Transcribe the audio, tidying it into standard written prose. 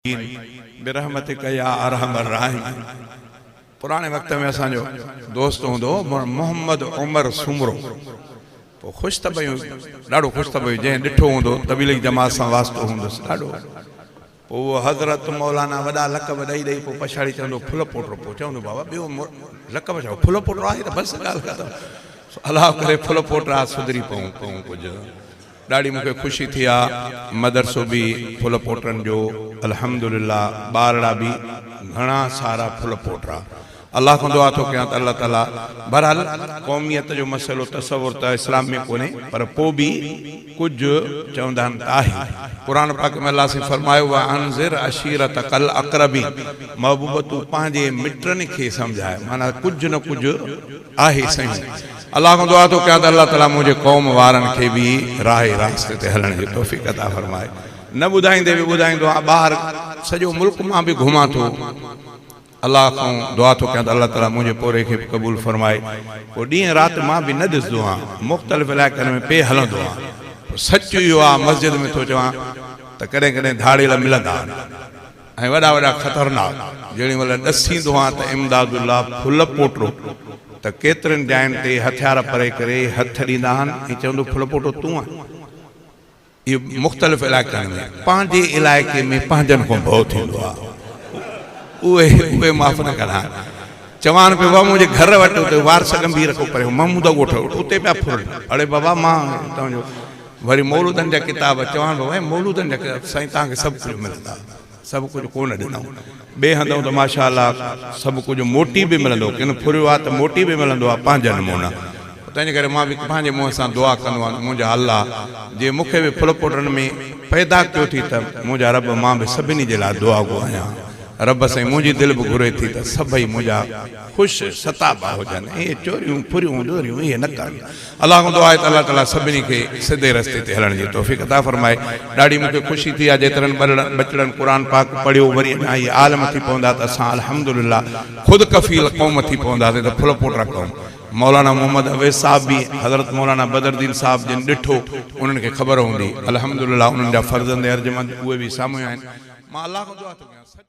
बिरहमतिक या अरहमर राहिमीन। पुराने वक्त में असो दोस्त होंदो मोहम्मद उमर सुमरो तो खुश त पयूं ॾाढो खुश त पयूं जंहिं ॾिठो हूंदो तबलीग जमात सां वास्तो हूंदुसि ॾाढो। पोइ हज़रत मौलाना वॾा लक़ब ॾेई ॾेई पोइ पछाड़ी चवंदो फुल पोटो। पोइ चवंदो बाबा ॿियो लक़ब चओ फुल पोटो आहे त बसि ॻाल्हि ख़तमु। अलाह करे फुल पोटरा सुधरी पऊं कुझु। ॾाढी मूंखे ख़ुशी थी आहे मदरसो बि फुल पोटरनि जो अल्हम्दुलिल्लाह ॿारड़ा बि घणा सारा फुल पोटरा। अल्लाह खां दुआ थो कयां त अल्लाह ताला बहरहाल क़ौमियत जो मसइलो तसवुर त इस्लाम में कोन्हे पर पोइ बि कुझु चवंदा आहिनि त आहे। क़ुरान पाक में अल्लाह से फरमायो व अनज़िर अशीरतकल अक़रबीन। महबूब तूं पंहिंजे मिटनि खे सम्झाए माना कुझु न कुझु आहे सही। अल्लाह खां दुआ थो कयां त अल्लाह ताला मुंहिंजे क़ौम वारनि खे बि राह रास्ते ते हलण जी तौफ़ीक़ अता फरमाए। न ॿुधाईंदे बि ॿुधाईंदो आहे ॿाहिरि सॼो मुल्क मां बि घुमां थो। अल्लाह खां दुआ थो कयां त अल्लाह ताला मुंहिंजे पोरे खे क़बूल फरमाए। पोइ ॾींहुं राति मां बि न ॾिसंदो आहियां मुख़्तलिफ़ इलाइक़नि में पे हलंदो आहियां। सच इहो आहे मस्जिद में थो चवां त कॾहिं कॾहिं धाड़ेल मिलंदा आहिनि ऐं वॾा वॾा ख़तरनाक जेॾी महिल ॾसींदो आहियां त इमदादुल्लाह फुल पोटो त केतिरनि जाइनि ते हथियार परे करे हथ ॾींदा आहिनि ऐं चवंदो फुल पोटो तूं आहे। इहो मुख़्तलिफ़ इलाइक़नि में पंहिंजे इलाइक़े में पंहिंजनि खां भउ थींदो आहे। उहे माफ़ न करा चवान पे बाबा मुझे घर वटो तो वार सगम भी रखो पर महमूद गोठ उते पे फुल। अरे बाबा मां तव्हांजो वरी मौलूदन जा किताब चवान बाबा मौलूदन जा साईं तव्हांखे सभु कुझु मिलंदा सभु कुझु कोन ॾिनऊं। ॿिए हंधूं त माशाअल्लाह सभु कुझु मोटी बि मिलंदो किन फुरियो आहे त मोटी बि मिलंदो आहे पंहिंजा नमूना। तंहिंजे करे मां बि पंहिंजे मुंहं सां दुआ कंदो आहियां मुंहिंजा अल्लाह जे मूंखे बि फुल पोटनि में पैदा कयो थी त मुंहिंजा रब मां बि सभिनी जे लाइ दुआ गो आहियां। रब साईं मुंहिंजी दिलि बि घुरे थी त सभई मुंहिंजा ख़ुशि सताबा हुजनि। इहे चोरियूं फुरियूं ॾोरियूं इहे न कनि। अलाह खां दुआ आहे त अलाह ताला सभिनी खे सिधे रस्ते ते हलण जी तौफ़ीक़ अता फरमाए। ॾाढी मूंखे ख़ुशी थी आहे जेतिरनि बचड़नि क़ुर पाक पढ़ियो वरी अञा इहे आलम थी पवंदा त असां अल्हम्दुलिल्लाह ख़ुदि कफ़ील क़ौम थी पवंदासीं त फुल पोटरा क़ौम। मौलाना मोहम्मद अवैस साहब भी हज़रत मौलाना बदरुद्दीन साहब जिन ॾिठो उन्हनि खे ख़बर हूंदी अल्हम्दुलिल्लाह उन्हनि जा फ़र्ज़ंद अर्जुमंद उहे बि साम्हूं आहिनि। मां अल्लाह खां दुआ थो कयां।